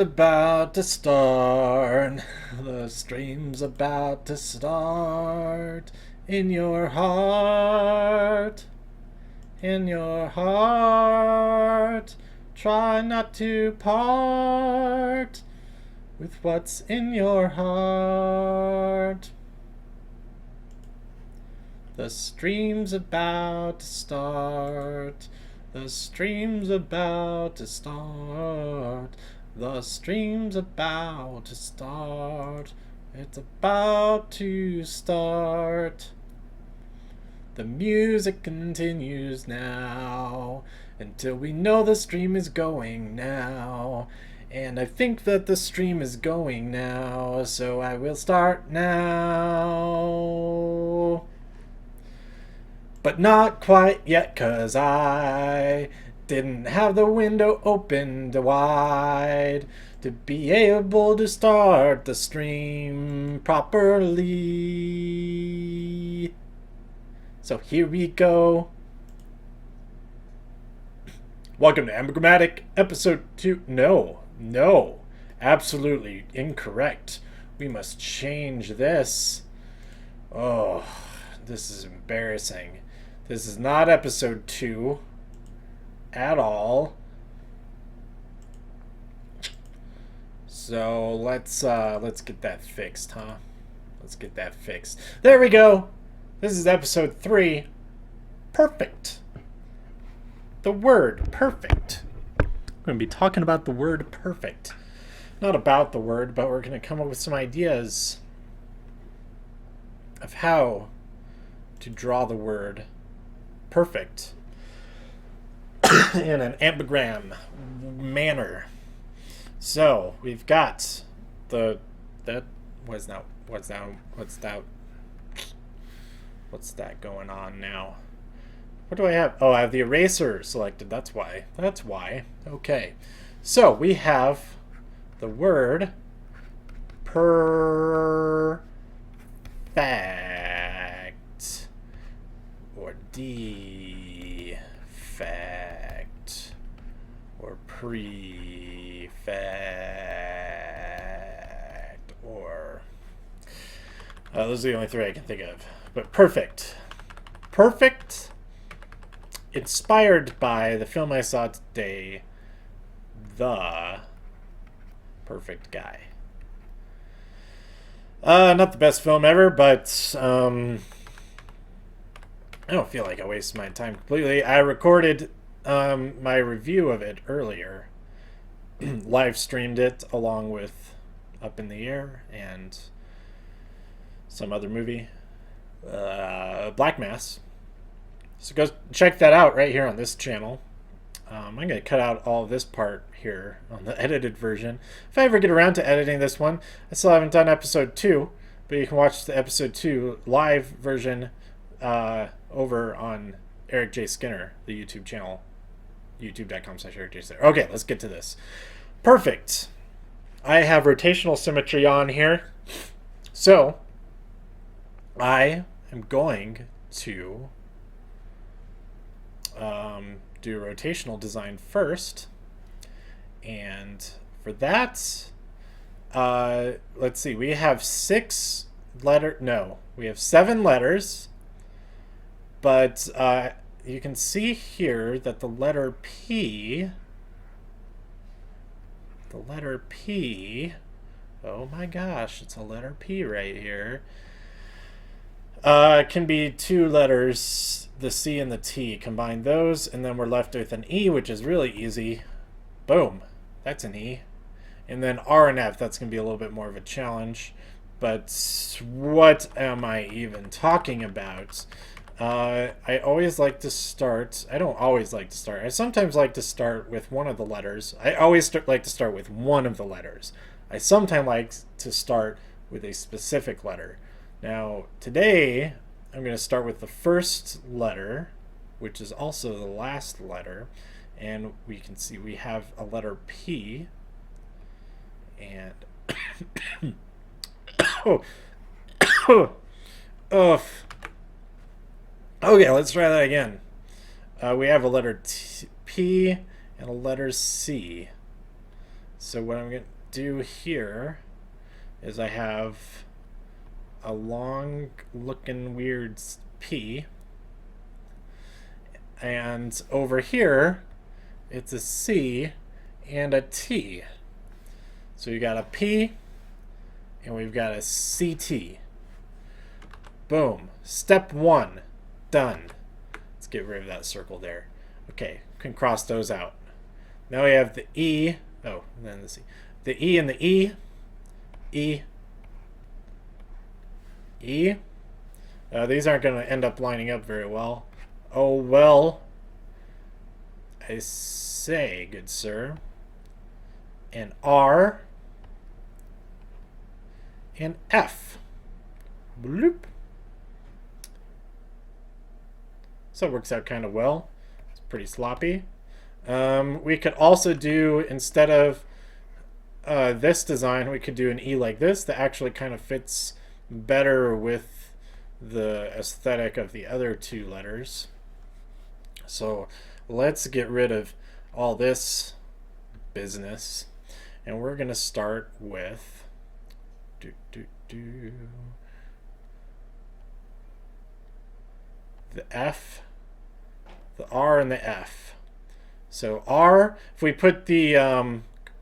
About to start. The stream's about to start. In your heart. In your heart. Try not to part with what's in your heart. The stream's about to start. The stream's about to start. The stream's about to start. It's about to start. The music continues now until we know the stream is going now. And I think that the stream is going now, so I will start now. But not quite yet, 'cause I didn't have the window opened wide to be able to start the stream properly. So here we go. Welcome to Ambigrammatic, episode 2. No, absolutely incorrect. We must change this. Oh, this is embarrassing. This is not episode 2 at all. So let's get that fixed, huh? Let's get that fixed. There we go. This is episode 3. Perfect. The word perfect. I'm going to be talking about the word perfect. Not about the word, but we're going to come up with some ideas of how to draw the word perfect in an ambigram manner. So we've got what's that going on now? What do I have? Oh, I have the eraser selected. That's why. Okay. So we have the word perfect or defect or prefect or those are the only three I can think of. But perfect. Inspired by the film I saw today, The Perfect Guy. Not the best film ever, but I don't feel like I wasted my time completely. I recorded my review of it earlier, live streamed it along with Up in the Air and some other movie, Black Mass. So go check that out right here on this channel. I'm going to cut out all of this part here on the edited version. If I ever get around to editing this one, I still haven't done episode 2, but you can watch the episode 2 live version over on Erik J. Skinner, the YouTube channel, youtube.com/ErikJSkinner. Okay, let's get to this. Perfect. I have rotational symmetry on here. So I am going to do rotational design first, and for that let's see, we have 7 letters, but you can see here that the letter P, oh my gosh, it's a letter P right here, can be 2 letters, the C and the T. Combine those, and then we're left with an E, which is really easy. Boom. That's an E. And then R and F, that's going to be a little bit more of a challenge. But what am I even talking about? I always like to start... I don't always like to start. I sometimes like to start with one of the letters. I always like to start with one of the letters. I sometimes like to start with a specific letter. Now, today, I'm going to start with the first letter, which is also the last letter. And we can see we have a letter P. And... oh. Okay, let's try that again. We have a letter P and a letter C. So what I'm going to do here is I have a long looking weird P, and over here it's a C and a T. So you got a P and we've got a CT. Boom. Step 1 done. Let's get rid of that circle there. Okay, can cross those out. Now we have the E. Oh, and then the C. The E and the E. E. E. These aren't going to end up lining up very well. Oh, well. I say, good sir. And R. And F. Bloop. So it works out kind of well. It's pretty sloppy. We could also do, instead of this design, we could do an E like this that actually kind of fits better with the aesthetic of the other two letters. So let's get rid of all this business, and we're going to start with the F, the R, and the F. So R, if we put the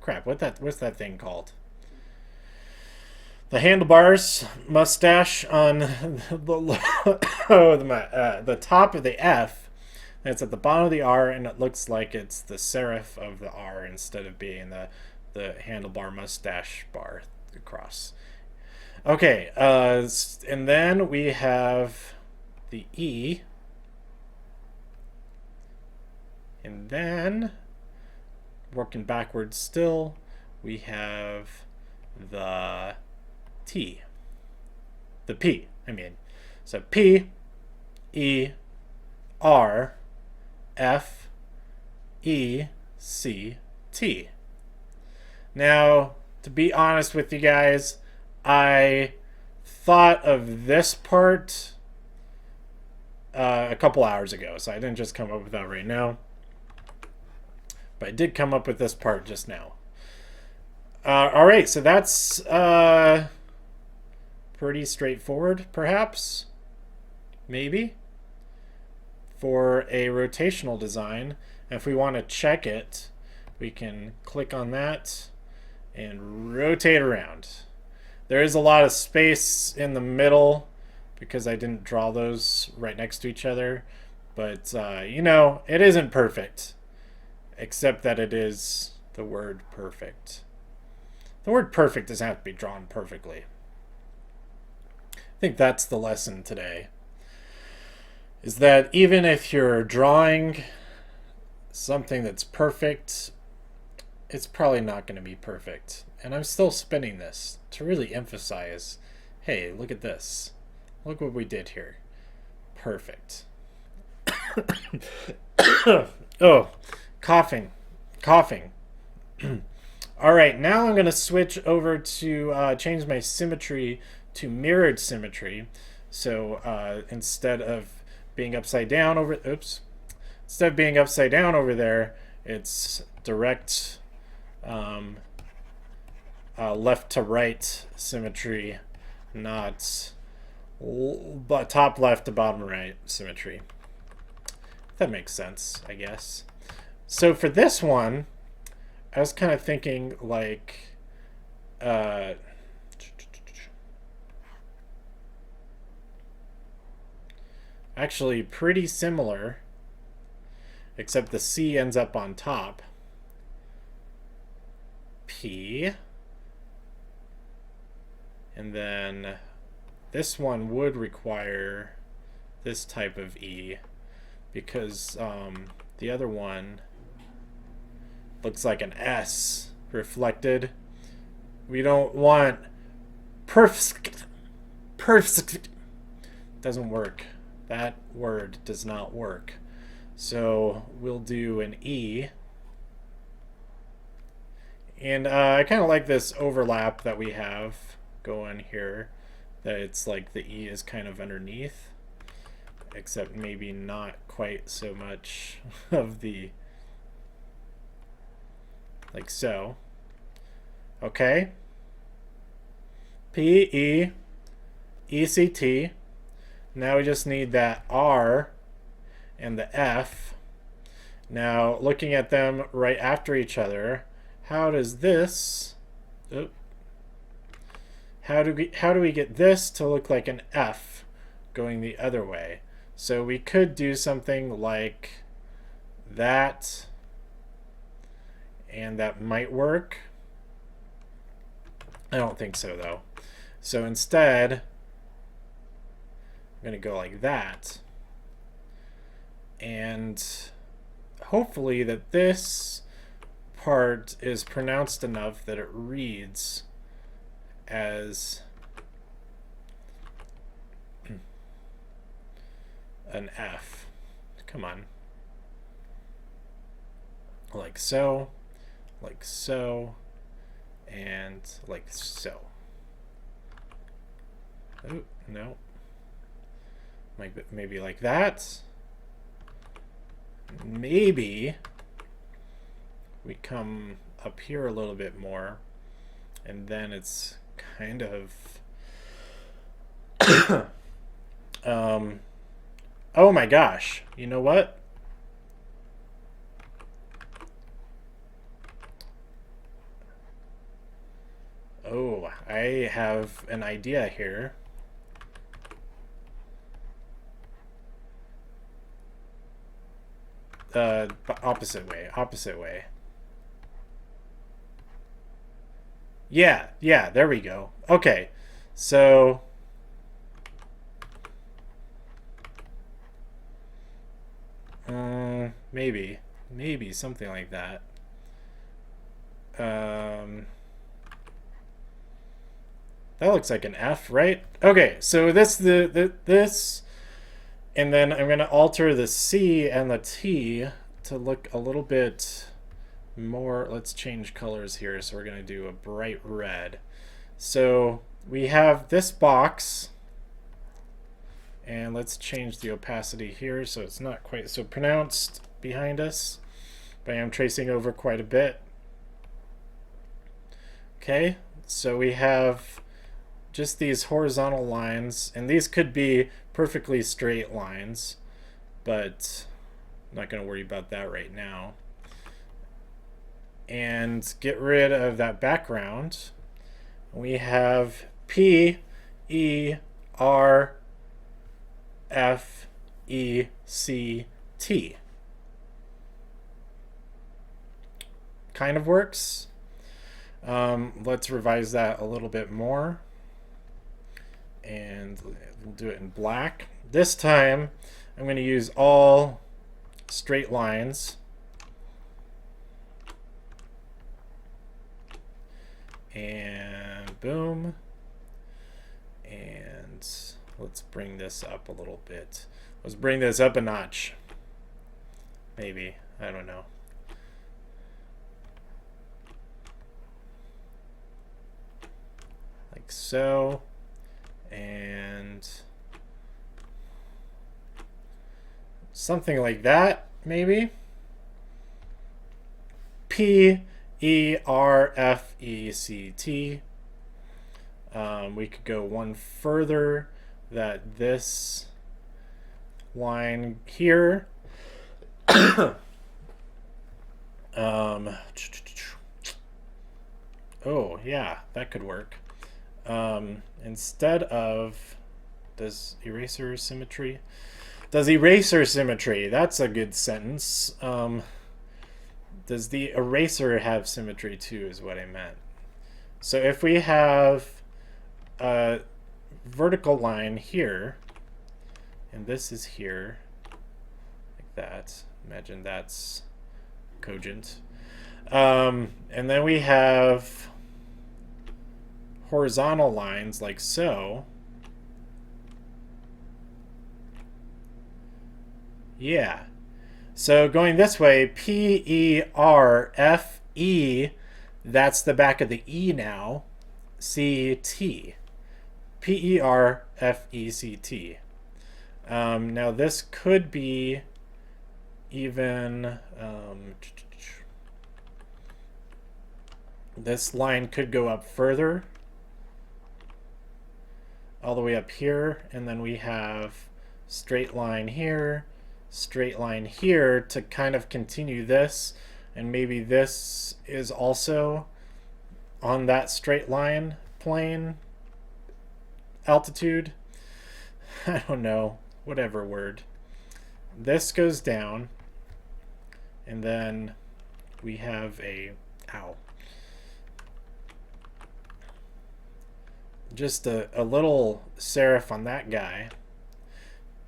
crap, what's that thing called? The handlebars mustache on the top of the F. It's at the bottom of the R, and it looks like it's the serif of the R instead of being the handlebar mustache bar across. Okay, and then we have the E, and then working backwards still, we have the T, the P, I mean. So P, E, R, F, E, C, T. Now, to be honest with you guys, I thought of this part a couple hours ago, so I didn't just come up with that right now. But I did come up with this part just now. All right, so that's pretty straightforward, perhaps, maybe, for a rotational design. And if we want to check it, we can click on that and rotate around. There is a lot of space in the middle because I didn't draw those right next to each other. But, you know, it isn't perfect, except that it is the word perfect. The word perfect doesn't have to be drawn perfectly. I think that's the lesson today, is that even if you're drawing something that's perfect, it's probably not going to be perfect. And I'm still spinning this to really emphasize, hey, look at this. Look what we did here. Perfect. Oh, coughing. All right, now I'm going to switch over to change my symmetry to mirrored symmetry. So instead of being upside down over, instead of being upside down over there, it's direct left to right symmetry, not top left to bottom right symmetry. That makes sense, I guess. So for this one, I was kind of thinking like actually pretty similar, except the C ends up on top. P. And then this one would require this type of E, because the other one looks like an S reflected. We don't want perfect. Doesn't work. That word does not work. So we'll do an E. And I kind of like this overlap that we have going here, that it's like the E is kind of underneath, except maybe not quite so much of the, like so. Okay? P-E-E-C-T. Now we just need that R and the F. Now, looking at them right after each other, how does this... Oh, how do we get this to look like an F going the other way? So we could do something like that, and that might work. I don't think so, though. So instead, I'm going to go like that. And hopefully that this part is pronounced enough that it reads as an F. Come on. Like so, and like so. Oh, no. Maybe like that. Maybe we come up here a little bit more, and then it's kind of oh my gosh, you know what? Oh, I have an idea here. Opposite way. Yeah, there we go. Okay, so maybe something like that. That looks like an F, right? Okay, so this and then I'm going to alter the C and the T to look a little bit more. Let's change colors here. So we're going to do a bright red. So we have this box, and let's change the opacity here so it's not quite so pronounced behind us, but I am tracing over quite a bit. Okay, so we have just these horizontal lines, and these could be perfectly straight lines, but I'm not going to worry about that right now. And get rid of that background. We have P, E, R, F, E, C, T. Kind of works. Let's revise that a little bit more. And we'll do it in black. This time, I'm going to use all straight lines. And boom. And let's bring this up a little bit. Let's bring this up a notch. Maybe. I don't know. Like so. And something like that, maybe. P, E, R, F, E, C, T. We could go one further, that this line here oh yeah, that could work. Instead of does eraser symmetry, that's a good sentence. Does the eraser have symmetry too, is what I meant. So if we have a vertical line here, and this is here, like that, imagine that's cogent. And then we have horizontal lines like so. Yeah. So going this way, P, E, R, F, E, that's the back of the E now, C, T. P, E, R, F, E, C, T. Now this could be even, This line could go up further, all the way up here, and then we have straight line here, straight line here to kind of continue this, and maybe this is also on that straight line plane altitude. I don't know, whatever word. This goes down, and then we have a, ow, just a little serif on that guy.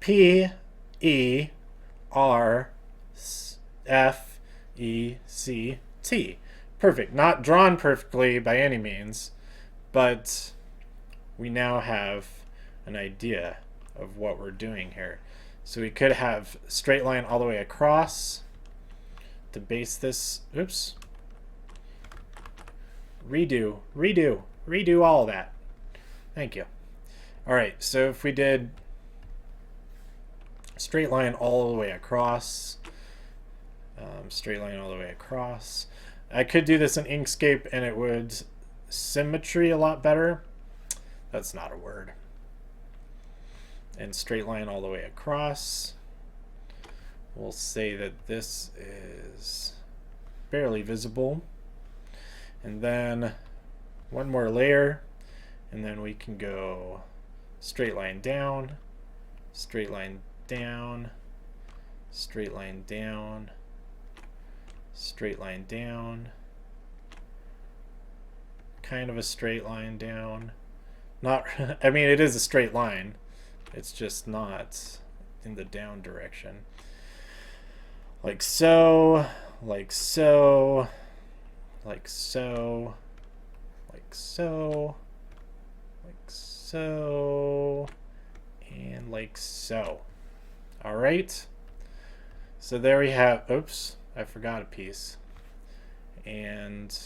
P-E-R-F-E-C-T. Perfect. Not drawn perfectly by any means, but we now have an idea of what we're doing here. So we could have straight line all the way across to base this. Oops. Redo all of that. Thank you. All right, so if we did straight line all the way across, straight line all the way across. I could do this in Inkscape and it would symmetry a lot better. That's not a word. And straight line all the way across. We'll say that this is barely visible. And then one more layer, and then we can go straight line down, straight line down, straight line down, straight line down, kind of a straight line down. Not, I mean, it is a straight line. It's just not in the down direction. Like so, like so, like so, like so, like so, and like so. All right. So there we have, oops, I forgot a piece. And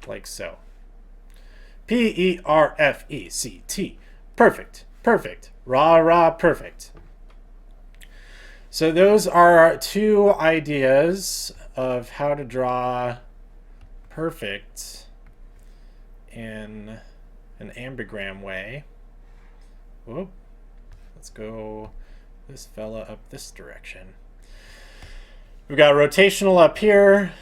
like so. P-E-R-F-E-C-T. Perfect. Perfect. Rah, rah, perfect. So those are our two ideas of how to draw perfect in an ambigram way. Whoop. Let's go this fella up this direction. We've got rotational up here.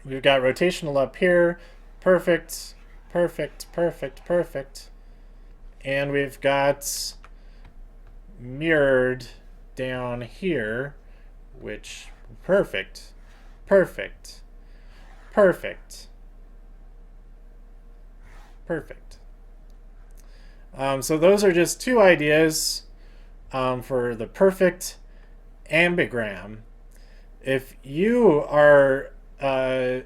We've got rotational up here. Perfect, perfect, perfect, perfect. And we've got mirrored down here, which perfect, perfect, perfect, perfect. So those are just two ideas for the perfect ambigram. If you are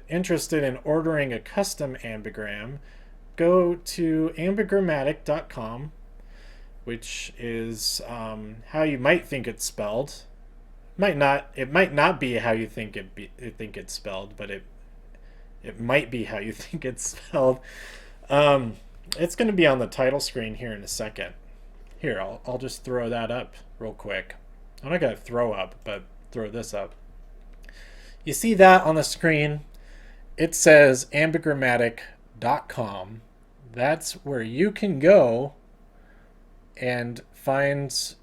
interested in ordering a custom ambigram, go to ambigrammatic.com, which is how you might think it's spelled. It might not be how you think it's spelled, but it might be how you think it's spelled. It's going to be on the title screen here in a second. Here, I'll just throw that up real quick. I'm not going to throw up, but throw this up. You see that on the screen? It says ambigrammatic.com. That's where you can go and find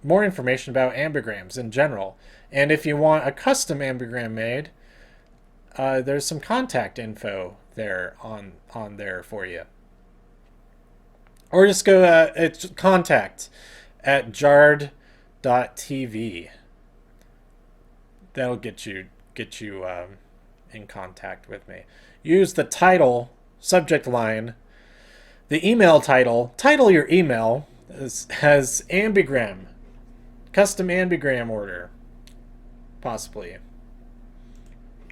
more information about ambigrams in general. And if you want a custom ambigram made, there's some contact info there on there for you. Or just go it's contact@jard.tv. That'll get you in contact with me. Use the title subject line, the email title your email has ambigram, custom ambigram order, possibly.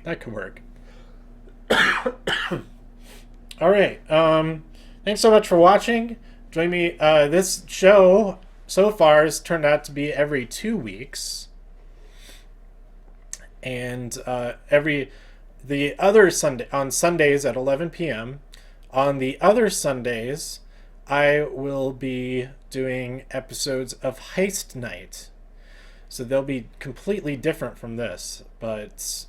That could work. All right. Thanks so much for watching. Join me. This show so far has turned out to be every 2 weeks. And the other Sunday, on Sundays at 11 p.m. On the other Sundays, I will be doing episodes of Heist Night. So they'll be completely different from this. But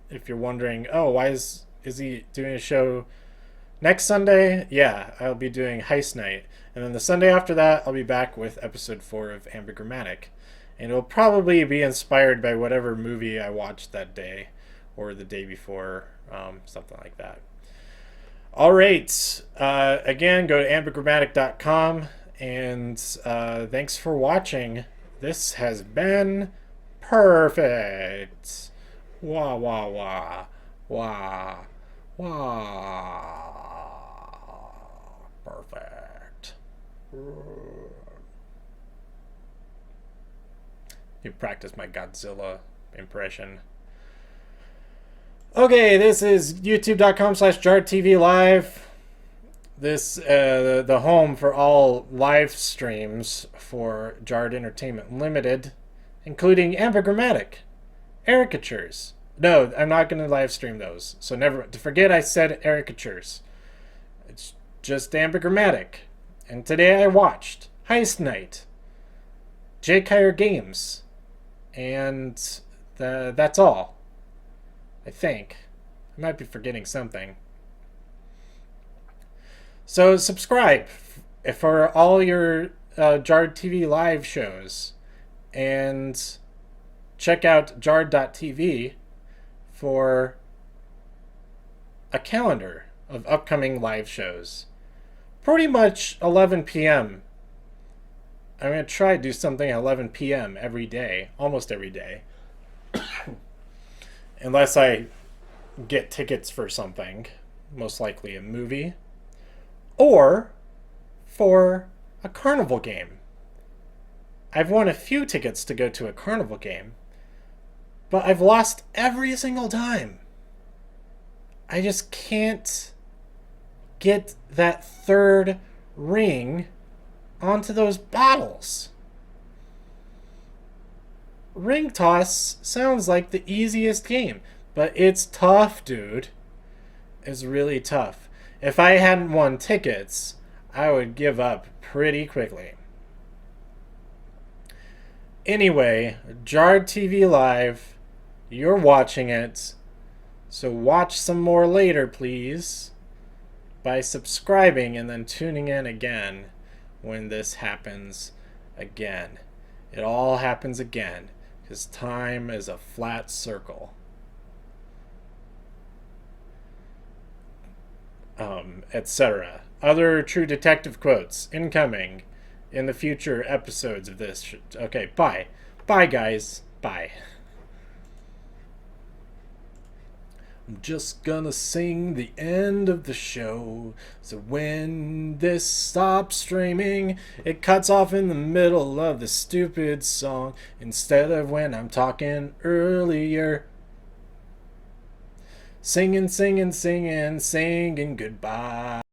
if you're wondering, oh, why is he doing a show next Sunday? Yeah, I'll be doing Heist Night. And then the Sunday after that, I'll be back with episode 4 of Ambigrammatic. And it'll probably be inspired by whatever movie I watched that day or the day before, something like that. All right. Again, go to ambigrammatic.com. And thanks for watching. This has been perfect. Wah, wah, wah. Wah. Wah. Perfect. You practice my Godzilla impression. Okay, this is youtube.com/JardTV Live. This the home for all live streams for Jard Entertainment Limited, including Ambigrammatic, caricatures. No, I'm not going to live stream those. So never forget I said caricatures. It's just Ambigrammatic. And today I watched Heist Night, J. Kyer Games, and that's all. I think. I might be forgetting something. So subscribe for all your Jard TV live shows, and check out jard.tv for a calendar of upcoming live shows. Pretty much 11 p.m. I'm going to try to do something at 11 p.m. every day, almost every day. Unless I get tickets for something, most likely a movie, or for a carnival game. I've won a few tickets to go to a carnival game, but I've lost every single time. I just can't get that third ring onto those bottles. Ring toss sounds like the easiest game, but it's tough, dude. It's really tough. If I hadn't won tickets, I would give up pretty quickly. Anyway, Jard TV Live, you're watching it, so watch some more later, please, by subscribing and then tuning in again when this happens again. It all happens again, because time is a flat circle. Etc. Other True Detective quotes incoming in the future episodes of this. Okay, bye. Bye, guys. Bye. I'm just gonna sing the end of the show. So when this stops streaming, it cuts off in the middle of the stupid song instead of when I'm talking earlier. Singing, singing, singing, singing goodbye.